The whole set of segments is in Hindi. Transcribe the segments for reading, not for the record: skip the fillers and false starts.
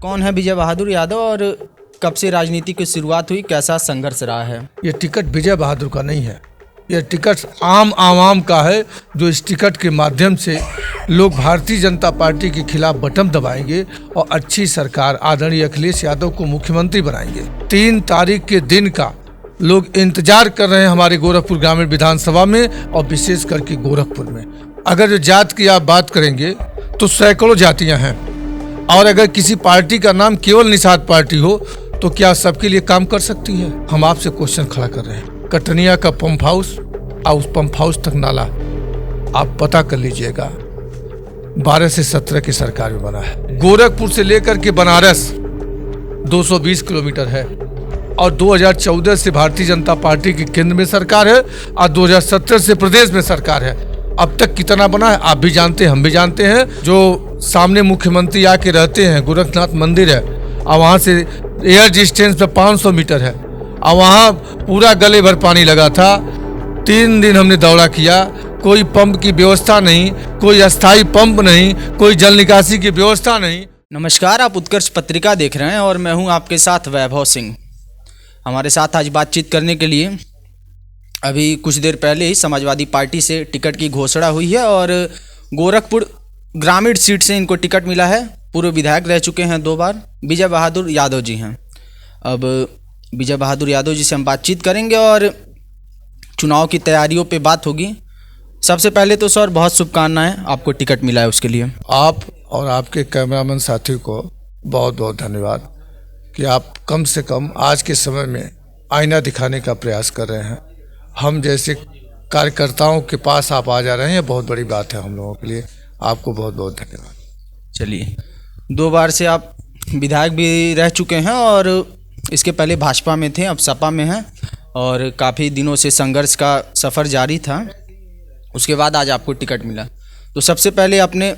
कौन है विजय बहादुर यादव और कब से राजनीति की शुरुआत हुई, कैसा संघर्ष रहा है? ये टिकट विजय बहादुर का नहीं है, यह टिकट आम आवाम का है, जो इस टिकट के माध्यम से लोग भारतीय जनता पार्टी के खिलाफ बटन दबाएंगे और अच्छी सरकार आदरणीय अखिलेश यादव को मुख्यमंत्री बनाएंगे। 3 तारीख के दिन का लोग इंतजार कर रहे हैं हमारे गोरखपुर ग्रामीण विधानसभा में और विशेष करके गोरखपुर में। अगर जो जात की आप बात करेंगे तो सैकड़ों जातियां हैं, और अगर किसी पार्टी का नाम केवल निषाद पार्टी हो तो क्या सबके लिए काम कर सकती है? हम आपसे क्वेश्चन खड़ा कर रहे हैं। कटनिया का पंप हाउस और उस पंप हाउस तक नाला आप पता कर लीजिएगा, 12 से 17 की सरकार में बना है। गोरखपुर से लेकर के बनारस 220 किलोमीटर है और 2014 से भारतीय जनता पार्टी की केंद्र में सरकार है और 2017 से प्रदेश में सरकार है। अब तक कितना बना है आप भी जानते हैं, हम भी जानते हैं। जो सामने मुख्यमंत्री आके रहते हैं, गोरखनाथ मंदिर है और वहाँ से एयर डिस्टेंस पे 500 मीटर है और वहाँ पूरा गले भर पानी लगा था। 3 दिन हमने दौरा किया, कोई पंप की व्यवस्था नहीं, कोई अस्थायी पंप नहीं, कोई जल निकासी की व्यवस्था नहीं। नमस्कार, आप उत्कर्ष पत्रिका देख रहे हैं और मैं हूं आपके साथ वैभव सिंह। हमारे साथ आज बातचीत करने के लिए अभी कुछ देर पहले ही समाजवादी पार्टी से टिकट की घोषणा हुई है और गोरखपुर ग्रामीण सीट से इनको टिकट मिला है। पूर्व विधायक रह चुके हैं 2 बार, विजय बहादुर यादव जी हैं। अब विजय बहादुर यादव जी से हम बातचीत करेंगे और चुनाव की तैयारियों पे बात होगी। सबसे पहले तो सर बहुत शुभकामनाएं, आपको टिकट मिला है उसके लिए। आप और आपके कैमरामैन साथी को बहुत बहुत धन्यवाद कि आप कम से कम आज के समय में आईना दिखाने का प्रयास कर रहे हैं। हम जैसे कार्यकर्ताओं के पास आप आ जा रहे हैं, बहुत बड़ी बात है हम लोगों के लिए। आपको बहुत बहुत धन्यवाद। चलिए, 2 बार से आप विधायक भी रह चुके हैं और इसके पहले भाजपा में थे, अब सपा में हैं और काफ़ी दिनों से संघर्ष का सफ़र जारी था। उसके बाद आज आपको टिकट मिला। तो सबसे पहले अपने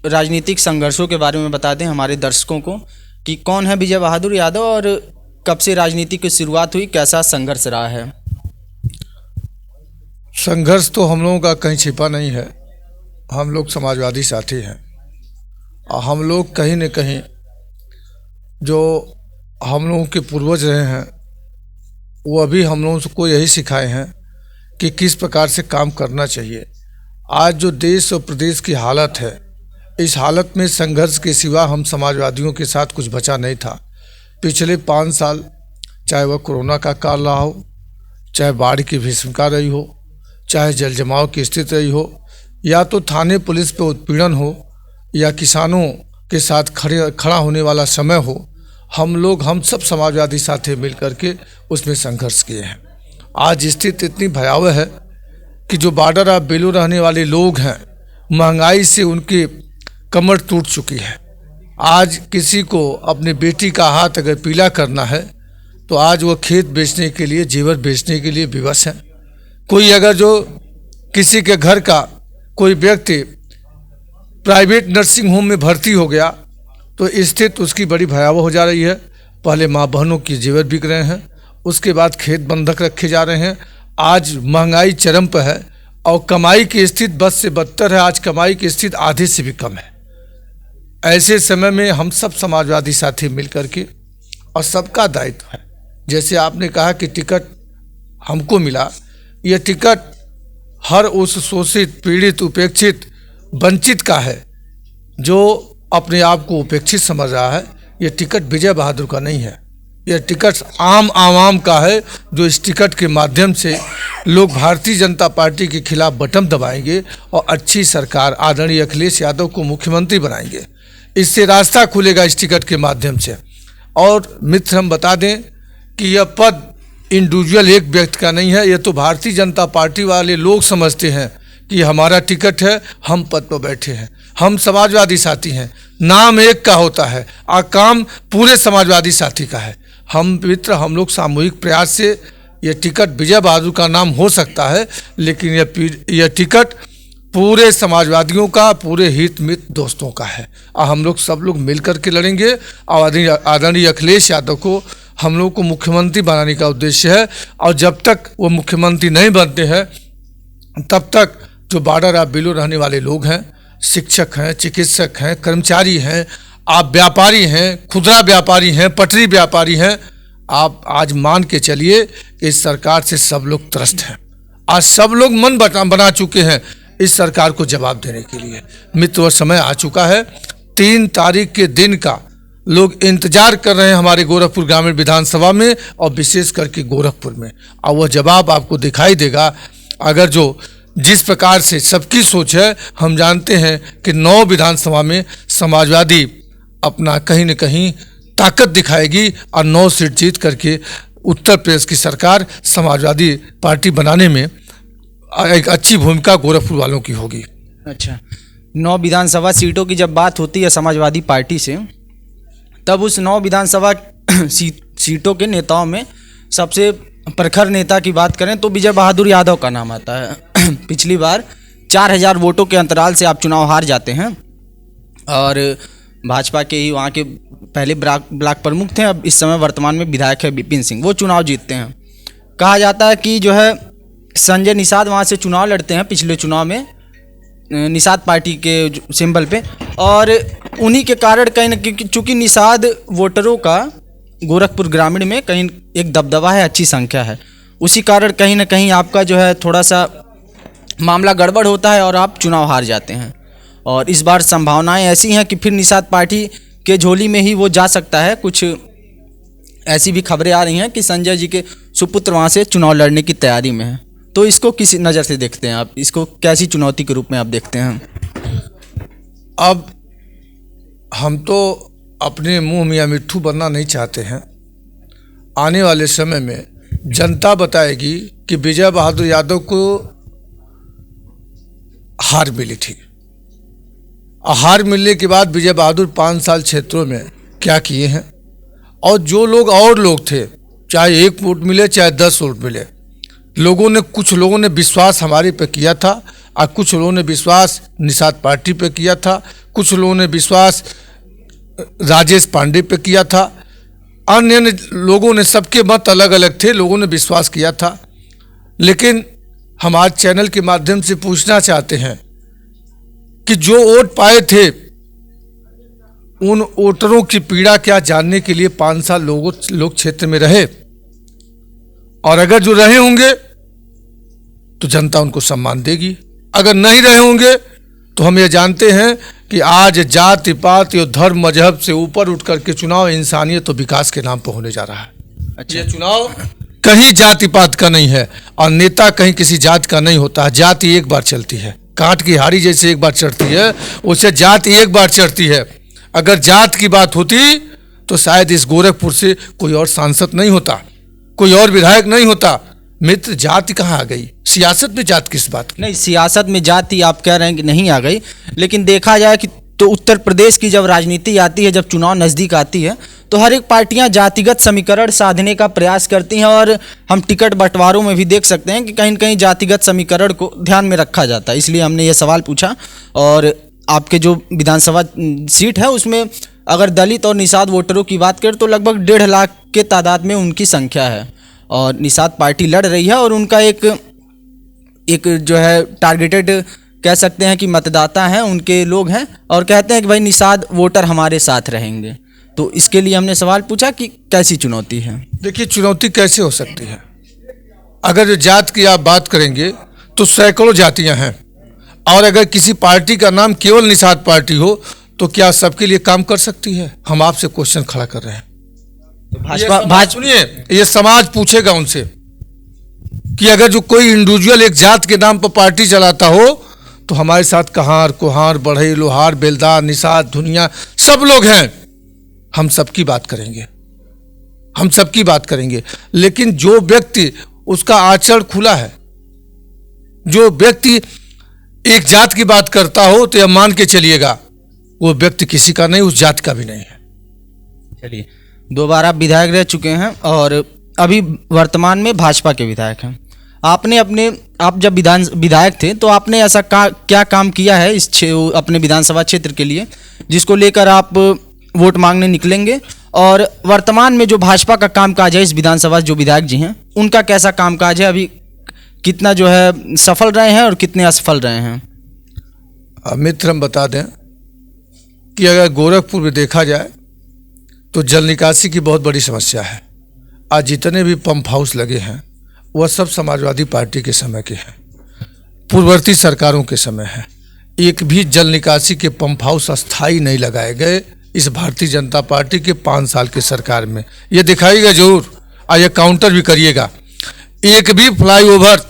राजनीतिक संघर्षों के बारे में बता दें हमारे दर्शकों को कि कौन है विजय बहादुर यादव और कब से राजनीति की शुरुआत हुई, कैसा संघर्ष रहा है? संघर्ष तो हम लोगों का कहीं छिपा नहीं है। हम लोग समाजवादी साथी हैं और हम लोग कहीं न कहीं जो हम लोगों के पूर्वज रहे हैं वो अभी हम लोगों को यही सिखाए हैं कि किस प्रकार से काम करना चाहिए। आज जो देश और प्रदेश की हालत है, इस हालत में संघर्ष के सिवा हम समाजवादियों के साथ कुछ बचा नहीं था। पिछले 5 साल चाहे वह कोरोना का काल रहा हो, चाहे बाढ़ की भीषणता रही हो, चाहे जल जमाव की स्थिति रही हो, या तो थाने पुलिस पे उत्पीड़न हो, या किसानों के साथ खड़ा होने वाला समय हो, हम सब समाजवादी साथी मिल करके उसमें संघर्ष किए हैं। आज स्थिति इतनी भयावह है कि जो बॉर्डर ऑफ बेलू रहने वाले लोग हैं, महंगाई से उनकी कमर टूट चुकी है। आज किसी को अपनी बेटी का हाथ अगर पीला करना है तो आज वो खेत बेचने के लिए, जेवर बेचने के लिए विवश है। कोई अगर जो किसी के घर का कोई व्यक्ति प्राइवेट नर्सिंग होम में भर्ती हो गया तो स्थिति उसकी बड़ी भयावह हो जा रही है। पहले माँ बहनों की जेवर बिक रहे हैं, उसके बाद खेत बंधक रखे जा रहे हैं। आज महंगाई चरम पर है और कमाई की स्थिति बद से बदतर है। आज कमाई की स्थिति आधे से भी कम है। ऐसे समय में हम सब समाजवादी साथी मिल करके, और सबका दायित्व है, जैसे आपने कहा कि टिकट हमको मिला, यह टिकट हर उस शोषित, पीड़ित, उपेक्षित, वंचित का है जो अपने आप को उपेक्षित समझ रहा है। यह टिकट विजय बहादुर का नहीं है, यह टिकट आम आवाम का है, जो इस टिकट के माध्यम से लोग भारतीय जनता पार्टी के खिलाफ बटन दबाएंगे और अच्छी सरकार आदरणीय अखिलेश यादव को मुख्यमंत्री बनाएंगे। इससे रास्ता खुलेगा इस टिकट के माध्यम से। और मित्र, हम बता दें कि यह पद इंडिविजुअल एक व्यक्ति का नहीं है। यह तो भारतीय जनता पार्टी वाले लोग समझते हैं कि हमारा टिकट है, हम पद पर बैठे हैं, हम समाजवादी साथी हैं। नाम एक का होता है और काम पूरे समाजवादी साथी का है। हम लोग सामूहिक प्रयास से यह टिकट विजय बहादुर का नाम हो सकता है, लेकिन यह टिकट पूरे समाजवादियों का, पूरे हित मित दोस्तों का है और हम लोग सब लोग मिल करके लड़ेंगे और आदरणीय अखिलेश यादव को हम लोग को मुख्यमंत्री बनाने का उद्देश्य है। और जब तक वो मुख्यमंत्री नहीं बनते हैं तब तक जो बॉर्डर ऑफ बेलू रहने वाले लोग हैं, शिक्षक हैं, चिकित्सक हैं, कर्मचारी हैं, आप व्यापारी हैं, खुदरा व्यापारी हैं, पटरी व्यापारी हैं, आप आज मान के चलिए कि इस सरकार से सब लोग त्रस्त हैं। आज सब लोग मन बना चुके हैं इस सरकार को जवाब देने के लिए। मित्र, वह समय आ चुका है। 3 तारीख के दिन का लोग इंतजार कर रहे हैं हमारे गोरखपुर ग्रामीण विधानसभा में और विशेष करके गोरखपुर में, और वह जवाब आपको दिखाई देगा। अगर जो जिस प्रकार से सबकी सोच है, हम जानते हैं कि 9 विधानसभा में समाजवादी अपना कहीं न कहीं ताकत दिखाएगी और 9 सीट जीत करके उत्तर प्रदेश की सरकार समाजवादी पार्टी बनाने में एक अच्छी भूमिका गोरखपुर वालों की होगी। अच्छा, 9 विधानसभा सीटों की जब बात होती है समाजवादी पार्टी से, तब उस 9 विधानसभा सीटों के नेताओं में सबसे प्रखर नेता की बात करें तो विजय बहादुर यादव का नाम आता है। पिछली बार 4000 वोटों के अंतराल से आप चुनाव हार जाते हैं और भाजपा के ही वहाँ के पहले ब्लॉक प्रमुख थे, अब इस समय वर्तमान में विधायक है विपिन सिंह, वो चुनाव जीतते हैं। कहा जाता है कि जो है संजय निषाद वहाँ से चुनाव लड़ते हैं पिछले चुनाव में निषाद पार्टी के सिंबल पे, और उन्हीं के कारण कहीं न कहीं चूँकि निषाद वोटरों का गोरखपुर ग्रामीण में कहीं एक दबदबा है, अच्छी संख्या है, उसी कारण कहीं न कहीं आपका जो है थोड़ा सा मामला गड़बड़ होता है और आप चुनाव हार जाते हैं। और इस बार संभावनाएं ऐसी हैं कि फिर निषाद पार्टी के झोली में ही वो जा सकता है। कुछ ऐसी भी खबरें आ रही हैं कि संजय जी के सुपुत्र वहाँ से चुनाव लड़ने की तैयारी में है। तो इसको किस नज़र से देखते हैं आप, इसको कैसी चुनौती के रूप में आप देखते हैं? अब हम तो अपने मुंह मियाँ मिट्ठू बनना नहीं चाहते हैं। आने वाले समय में जनता बताएगी कि विजय बहादुर यादव को हार मिली थी। हार मिलने के बाद विजय बहादुर 5 साल क्षेत्रों में क्या किए हैं, और जो लोग थे, चाहे 1 वोट मिले चाहे 10 वोट मिले, कुछ लोगों ने विश्वास हमारे पे किया था और कुछ लोगों ने विश्वास निषाद पार्टी पे किया था, कुछ लोगों ने विश्वास राजेश पांडे पे किया था, अन्य लोगों ने, सबके मत अलग अलग थे, लोगों ने विश्वास किया था। लेकिन हम आज चैनल के माध्यम से पूछना चाहते हैं कि जो वोट पाए थे उन वोटरों की पीड़ा क्या जानने के लिए 5 साल लोग क्षेत्र में रहे, और अगर जो रहे होंगे तो जनता उनको सम्मान देगी, अगर नहीं रहे होंगे तो हम ये जानते हैं कि आज जाति पात या धर्म मजहब से ऊपर उठ करके चुनाव इंसानियत और विकास के नाम पर होने जा रहा है। अच्छा, ये चुनाव कहीं जाति पात का नहीं है और नेता कहीं किसी जाति का नहीं होता है। जाति एक बार चलती है, कांट की हाड़ी जैसे एक बार चढ़ती है, उससे जाति एक बार चढ़ती है। अगर जात की बात होती तो शायद इस गोरखपुर से कोई और सांसद नहीं होता, कोई और विधायक नहीं होता। मित्र, जाति कहाँ आ गई? सियासत में जात किस बात की? नहीं, सियासत में जाति आप कह रहे हैं कि नहीं आ गई, लेकिन देखा जाए कि तो उत्तर प्रदेश की जब राजनीति आती है, जब चुनाव नज़दीक आती है, तो हर एक पार्टियां जातिगत समीकरण साधने का प्रयास करती हैं, और हम टिकट बंटवारों में भी देख सकते हैं कि कहीं न कहीं जातिगत समीकरण को ध्यान में रखा जाता है। इसलिए हमने ये सवाल पूछा। और आपके जो विधानसभा सीट है उसमें अगर दलित और निषाद वोटरों की बात करें तो लगभग 1.5 लाख के तादाद में उनकी संख्या है, और निषाद पार्टी लड़ रही है, और उनका एक जो है टारगेटेड कह सकते हैं कि मतदाता हैं, उनके लोग हैं, और कहते हैं कि भाई निषाद वोटर हमारे साथ रहेंगे। तो इसके लिए हमने सवाल पूछा कि कैसी चुनौती है? देखिए, चुनौती कैसे हो सकती है? अगर जो जात की आप बात करेंगे तो सैकड़ों जातियां हैं, और अगर किसी पार्टी का नाम केवल निषाद पार्टी हो तो क्या सबके लिए काम कर सकती है? हम आपसे क्वेश्चन खड़ा कर रहे हैं। भाजपा सुनिए, ये समाज पूछेगा उनसे कि अगर जो कोई इंडिविजुअल एक जात के नाम पर पार्टी चलाता हो तो हमारे साथ कहार, कुहार, बढ़ई, लोहार, बेलदार, निषाद, धुनिया सब लोग हैं, हम सबकी बात करेंगे, हम सबकी बात करेंगे। लेकिन जो व्यक्ति, उसका आचरण खुला है, जो व्यक्ति एक जात की बात करता हो तो यह मान के चलिएगा वो व्यक्ति किसी का नहीं, उस जात का भी नहीं है। चलिए, 2 बार आप विधायक रह चुके हैं और अभी वर्तमान में भाजपा के विधायक हैं। आप जब विधायक थे तो आपने ऐसा क्या काम किया है अपने विधानसभा क्षेत्र के लिए जिसको लेकर आप वोट मांगने निकलेंगे, और वर्तमान में जो भाजपा का कामकाज है इस विधानसभा जो विधायक जी हैं उनका कैसा कामकाज है, अभी कितना जो है सफल रहे हैं और कितने असफल रहे हैं? मित्र, हम बता दें कि अगर गोरखपुर में देखा जाए तो जल निकासी की बहुत बड़ी समस्या है। आज जितने भी पंप हाउस लगे हैं वह सब समाजवादी पार्टी के समय के हैं, पूर्ववर्ती सरकारों के समय है। एक भी जल निकासी के पंप हाउस अस्थायी नहीं लगाए गए इस भारतीय जनता पार्टी के 5 साल की सरकार में। ये दिखाइएगा जरूर और ये काउंटर भी करिएगा। एक भी फ्लाईओवर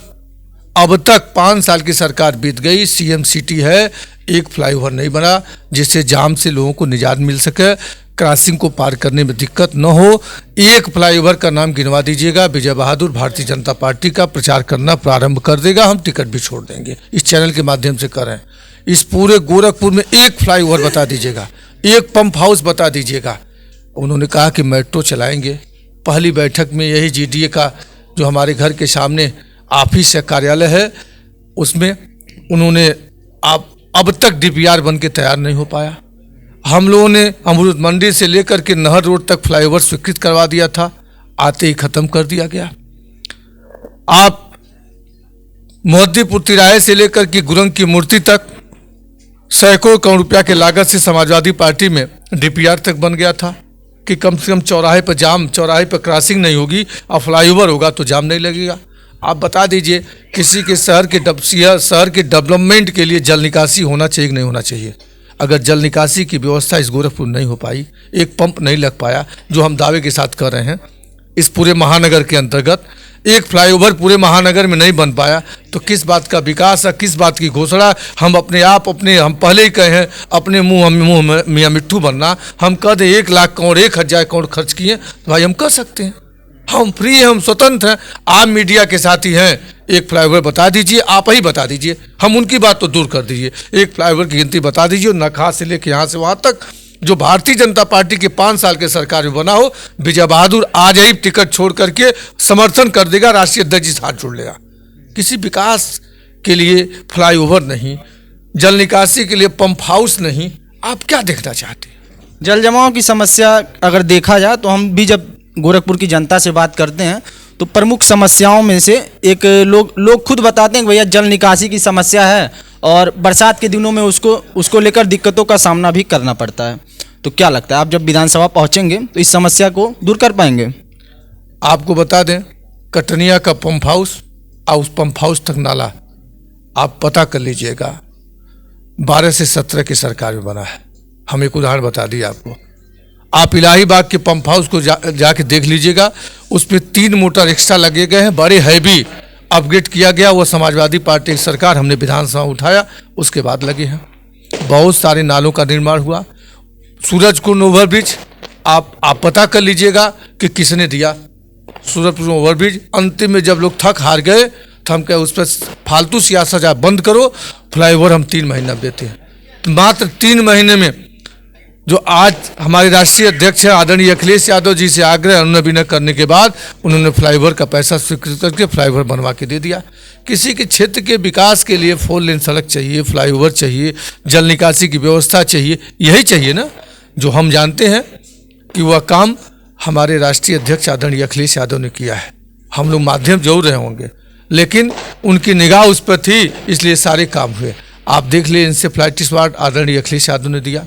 अब तक 5 साल की सरकार बीत गई, सीएम सिटी है, एक फ्लाईओवर नहीं बना जिससे जाम से लोगों को निजात मिल सके, क्रॉसिंग को पार करने में दिक्कत न हो। एक फ्लाईओवर का नाम गिनवा दीजिएगा, विजय बहादुर भारतीय जनता पार्टी का प्रचार करना प्रारंभ कर देगा, हम टिकट भी छोड़ देंगे। इस चैनल के माध्यम से करें। इस पूरे गोरखपुर में एक फ्लाईओवर बता दीजिएगा, एक पंप हाउस बता दीजिएगा। उन्होंने कहा कि मेट्रो चलाएंगे। पहली बैठक में यही जीडीए का जो हमारे घर के सामने ऑफिस है, कार्यालय है, उसमें उन्होंने अब तक डीपीआर बन के तैयार नहीं हो पाया। हम लोगों ने अमरूद मंडी से लेकर के नहर रोड तक फ्लाईओवर स्वीकृत करवा दिया था, आते ही खत्म कर दिया गया। आप मोहद्दीपुर तिराहे से लेकर के गुरंग की मूर्ति तक सैकड़ों करोड़ रुपया के लागत से समाजवादी पार्टी में डीपीआर तक बन गया था कि कम से कम चौराहे पर जाम, चौराहे पर क्रॉसिंग नहीं होगी और फ्लाईओवर होगा तो जाम नहीं लगेगा। आप बता दीजिए किसी के शहर के डेवलपमेंट के लिए जल निकासी होना चाहिए कि नहीं होना चाहिए। अगर जल निकासी की व्यवस्था इस गोरखपुर नहीं हो पाई, एक पंप नहीं लग पाया जो हम दावे के साथ कर रहे हैं, इस पूरे महानगर के अंतर्गत एक फ्लाईओवर पूरे महानगर में नहीं बन पाया, तो किस बात का विकास है, किस बात की घोषणा। हम हम पहले ही कहे हैं अपने मुंह में मियाँ मिट्ठू बनना। हम कह दें 1 लाख करोड़ 1000 करोड़ खर्च किए तो भाई हम कर सकते हैं, हम फ्री हैं, हम स्वतंत्र हैं। आप मीडिया के साथी हैं, एक फ्लाईओवर बता दीजिए, आप ही बता दीजिए, हम उनकी बात तो दूर कर दीजिए। एक फ्लाईओवर की गिनती बता दीजिए, नखा से लेके यहाँ से वहाँ तक जो भारतीय जनता पार्टी के 5 साल के सरकार में बना हो। विजय बहादुर आज ही टिकट छोड़ करके समर्थन कर देगा, राष्ट्रीय अध्यक्ष जी से हाथ जोड़ लेगा। किसी विकास के लिए फ्लाईओवर नहीं, जल निकासी के लिए पंप हाउस नहीं, आप क्या देखना चाहते हैं? जल जमाव की समस्या अगर देखा जाए तो हम भी जब गोरखपुर की जनता से बात करते हैं तो प्रमुख समस्याओं में से एक लोग खुद बताते हैं कि भैया जल निकासी की समस्या है और बरसात के दिनों में उसको लेकर दिक्कतों का सामना भी करना पड़ता है। तो क्या लगता है आप जब विधानसभा पहुंचेंगे तो इस समस्या को दूर कर पाएंगे? आपको बता दें, कटनिया का पंप हाउस और उस पंप हाउस तक नाला आप पता कर लीजिएगा, 12 से 17 की सरकार में बना है। हम एक उदाहरण बता दिए आपको। आप इलाहीबाग के पंप हाउस को जाके देख लीजिएगा, उसमें 3 मोटर एक्स्ट्रा लगे गए हैं, बड़े हैवी अपग्रेड किया गया। वो समाजवादी पार्टी की सरकार, हमने विधानसभा उठाया, उसके बाद लगे हैं। बहुत सारे नालों का निर्माण हुआ। सूरजकुंड ओवरब्रिज आप पता कर लीजिएगा कि किसने दिया सूरजकुंड ओवरब्रिज। अंतिम में जब लोग थक हार गए तो हम कहे उस पर फालतू सियासत बंद करो, फ्लाईओवर हम 3 महीना देते हैं। तो मात्र 3 महीने में जो आज हमारे राष्ट्रीय अध्यक्ष हैं आदरणीय अखिलेश यादव जी से आग्रह अनुनय करने के बाद उन्होंने फ्लाईओवर का पैसा स्वीकृत करके फ्लाईओवर बनवा के दे दिया। किसी के क्षेत्र के विकास के लिए 4 लेन सड़क चाहिए, फ्लाईओवर चाहिए, जल निकासी की व्यवस्था चाहिए, यही चाहिए ना जो हम जानते हैं कि वह काम हमारे राष्ट्रीय अध्यक्ष आदरणीय अखिलेश यादव ने किया है। हम लोग माध्यम जरूर रहे होंगे लेकिन उनकी निगाह उस पर थी, इसलिए सारे काम हुए। आप देख लिए इंसेफ्लाइटिस वार्ड आदरणीय अखिलेश यादव ने दिया।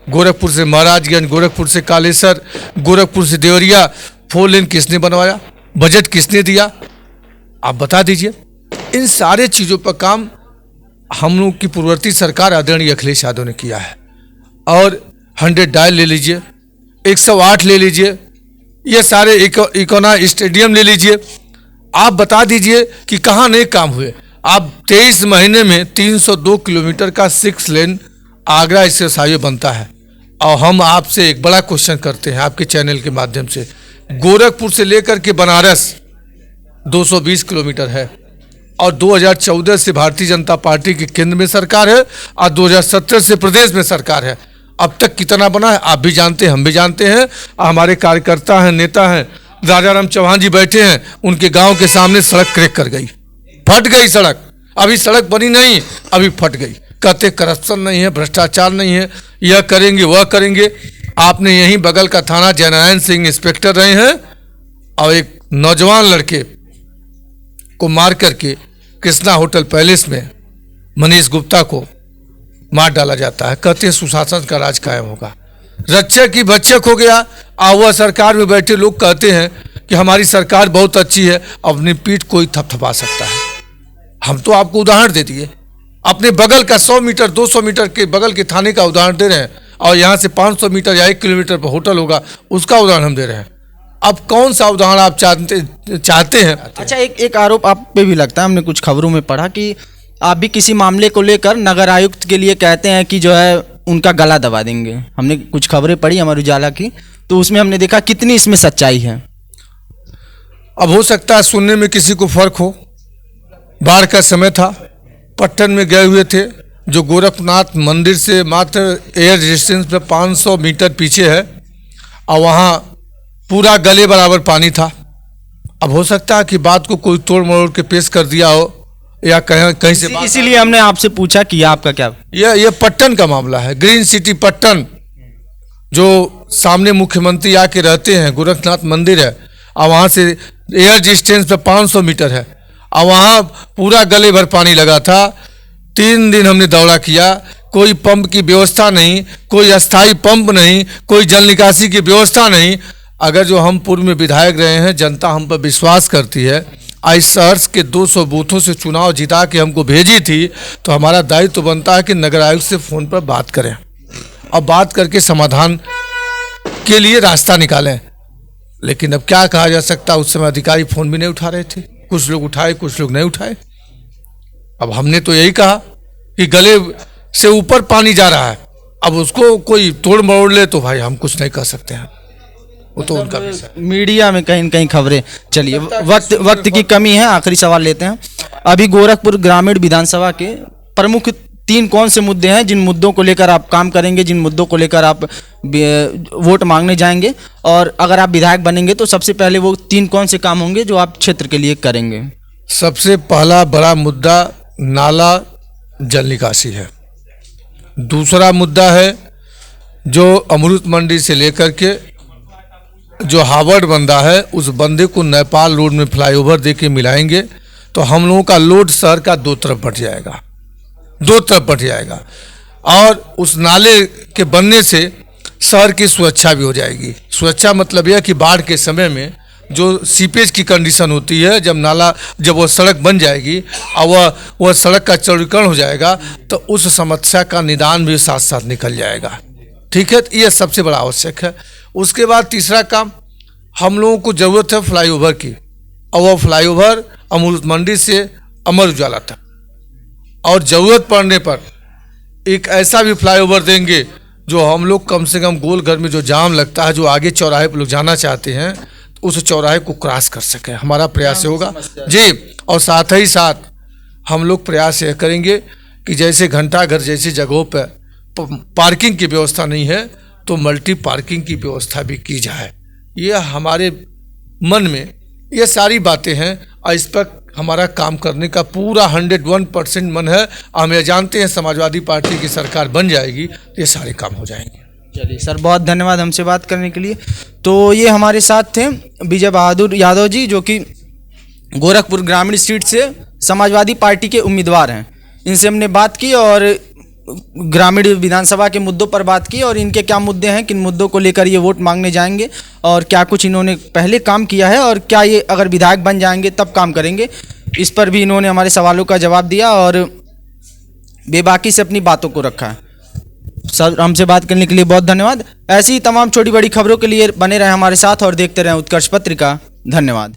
गोरखपुर से महाराजगंज, गोरखपुर से कालेसर, गोरखपुर से देवरिया 4 लेन किसने बनवाया, बजट किसने दिया, आप बता दीजिए। इन सारे चीज़ों पर काम हम लोग की पूर्ववर्ती सरकार आदरणीय अखिलेश यादव ने किया है। और 100 डायल ले लीजिए, 108 ले लीजिए, ये सारे इकोना स्टेडियम ले लीजिए, आप बता दीजिए कि कहाँ नए काम हुए। आप 23 महीने में 302 किलोमीटर का 6 लेन आगरा एक्सप्रेस हाईवे बनता है। और हम आपसे एक बड़ा क्वेश्चन करते हैं आपके चैनल के माध्यम से, गोरखपुर से लेकर के बनारस 220 किलोमीटर है और 2014 से भारतीय जनता पार्टी की केंद्र में सरकार है और 2017 से प्रदेश में सरकार है। अब तक कितना बना है आप भी जानते हैं, हम भी जानते हैं। हमारे कार्यकर्ता हैं, नेता हैं, राजाराम चौहान जी बैठे हैं, उनके गांव के सामने सड़क क्रैक कर गई, फट गई सड़क। अभी सड़क बनी नहीं, अभी फट गई। कहते करप्शन नहीं है, भ्रष्टाचार नहीं है, यह करेंगे वह करेंगे। आपने यहीं बगल का थाना जयनारायण सिंह इंस्पेक्टर रहे हैं और एक नौजवान लड़के को मार करके कृष्णा होटल पैलेस में मनीष गुप्ता को मार डाला जाता है। कहते हैं सुशासन का राज कायम होगा। रक्षक की भक्षक हो गया। वह सरकार में बैठे लोग कहते हैं कि हमारी सरकार बहुत अच्छी है, अपनी पीठ कोई थपथपा सकता है। हम तो आपको उदाहरण दे दिए, अपने बगल का 100 मीटर 200 मीटर के बगल के थाने का उदाहरण दे रहे हैं, और यहाँ से 500 मीटर या 1 किलोमीटर पर होटल होगा उसका उदाहरण हम दे रहे हैं। अब कौन सा उदाहरण आप चाहते हैं? अच्छा, एक आरोप आप पे भी लगता है, हमने कुछ खबरों में पढ़ा कि आप भी किसी मामले को लेकर नगर आयुक्त के लिए कहते हैं कि जो है उनका गला दबा देंगे। हमने कुछ खबरें पढ़ी अमर उजाला की, तो उसमें हमने देखा कितनी इसमें सच्चाई है। अब हो सकता है सुनने में किसी को फर्क हो। बाढ़ का समय था, पट्टन में गए हुए थे, जो गोरखनाथ मंदिर से मात्र एयर डिस्टेंस पे 500 मीटर पीछे है, और वहाँ पूरा गले बराबर पानी था। अब हो सकता है कि बात को कोई तोड़ मरोड़ के पेश कर दिया हो, या कहीं से इसीलिए हमने आपसे पूछा कि आपका क्या। यह पट्टन का मामला है, ग्रीन सिटी पट्टन, जो सामने मुख्यमंत्री आके रहते हैं, गोरखनाथ मंदिर है, और वहाँ से एयर डिस्टेंस पे 500 मीटर है, और वहाँ पूरा गले भर पानी लगा था। 3 दिन हमने दौरा किया, कोई पंप की व्यवस्था नहीं, कोई अस्थाई पंप नहीं, कोई जल निकासी की व्यवस्था नहीं। अगर जो हम पूर्व में विधायक रहे हैं, जनता हम पर विश्वास करती है, आज शहर के 200 बूथों से चुनाव जिता के हमको भेजी थी, तो हमारा दायित्व तो बनता है कि नगर आयुक्त से फ़ोन पर बात करें और बात करके समाधान के लिए रास्ता निकालें। लेकिन अब क्या कहा जा सकता, उस समय अधिकारी फ़ोन भी नहीं उठा रहे थे, कुछ लोग उठाए कुछ लोग नहीं उठाए। अब हमने तो यही कहा कि गले से ऊपर पानी जा रहा है, अब उसको कोई तोड़ मरोड़ ले तो भाई हम कुछ नहीं कर सकते हैं, वो तो उनका विषय। मीडिया में कहीं कहीं खबरें चलिए, वक्त की कमी है, आखिरी सवाल लेते हैं। अभी गोरखपुर ग्रामीण विधानसभा के प्रमुख 3 कौन से मुद्दे हैं जिन मुद्दों को लेकर आप काम करेंगे, जिन मुद्दों को लेकर आप वोट मांगने जाएंगे, और अगर आप विधायक बनेंगे तो सबसे पहले वो 3 कौन से काम होंगे जो आप क्षेत्र के लिए करेंगे? सबसे पहला बड़ा मुद्दा नाला जल निकासी है। दूसरा मुद्दा है जो अमृत मंडी से लेकर के जो हावड़ बंदा है, उस बंदे को नेपाल रोड में फ्लाईओवर दे के मिलाएंगे तो हम लोगों का लोड शहर का 2 तरफ बढ़ जाएगा, 2 तरफ बढ़ जाएगा। और उस नाले के बनने से शहर की सुरक्षा भी हो जाएगी। सुरक्षा मतलब यह कि बाढ़ के समय में जो सीपेज की कंडीशन होती है, जब वो सड़क बन जाएगी और वह सड़क का चौड़ीकरण हो जाएगा, तो उस समस्या का निदान भी साथ साथ निकल जाएगा। ठीक है, यह सबसे बड़ा आवश्यक है। उसके बाद तीसरा काम, हम लोगों को ज़रूरत है फ्लाईओवर की, और वह फ्लाईओवर अमृत मंडी से अमर उजाला तक, और ज़रूरत पड़ने पर एक ऐसा भी फ्लाईओवर देंगे जो हम लोग कम से कम गोलघर में जो जाम लगता है, जो आगे चौराहे पर लोग जाना चाहते हैं, तो उस चौराहे को क्रॉस कर सके, हमारा प्रयास होगा जी। और साथ ही साथ हम लोग प्रयास यह करेंगे कि जैसे घंटाघर जैसी जगहों पर पार्किंग की व्यवस्था नहीं है, तो मल्टी पार्किंग की व्यवस्था भी की जाए। ये हमारे मन में ये सारी बातें हैं, और इस पर हमारा काम करने का पूरा 101% मन है। हम ये जानते हैं समाजवादी पार्टी की सरकार बन जाएगी, ये सारे काम हो जाएंगे। चलिए सर, बहुत धन्यवाद हमसे बात करने के लिए। तो ये हमारे साथ थे विजय बहादुर यादव जी, जो कि गोरखपुर ग्रामीण सीट से समाजवादी पार्टी के उम्मीदवार हैं। इनसे हमने बात की और ग्रामीण विधानसभा के मुद्दों पर बात की, और इनके क्या मुद्दे हैं, किन मुद्दों को लेकर ये वोट मांगने जाएंगे, और क्या कुछ इन्होंने पहले काम किया है, और क्या ये अगर विधायक बन जाएंगे तब काम करेंगे, इस पर भी इन्होंने हमारे सवालों का जवाब दिया और बेबाकी से अपनी बातों को रखा है। सर, हमसे बात करने के लिए बहुत धन्यवाद। ऐसी ही तमाम छोटी बड़ी खबरों के लिए बने रहें हमारे साथ और देखते रहें उत्कर्ष पत्रिका। धन्यवाद।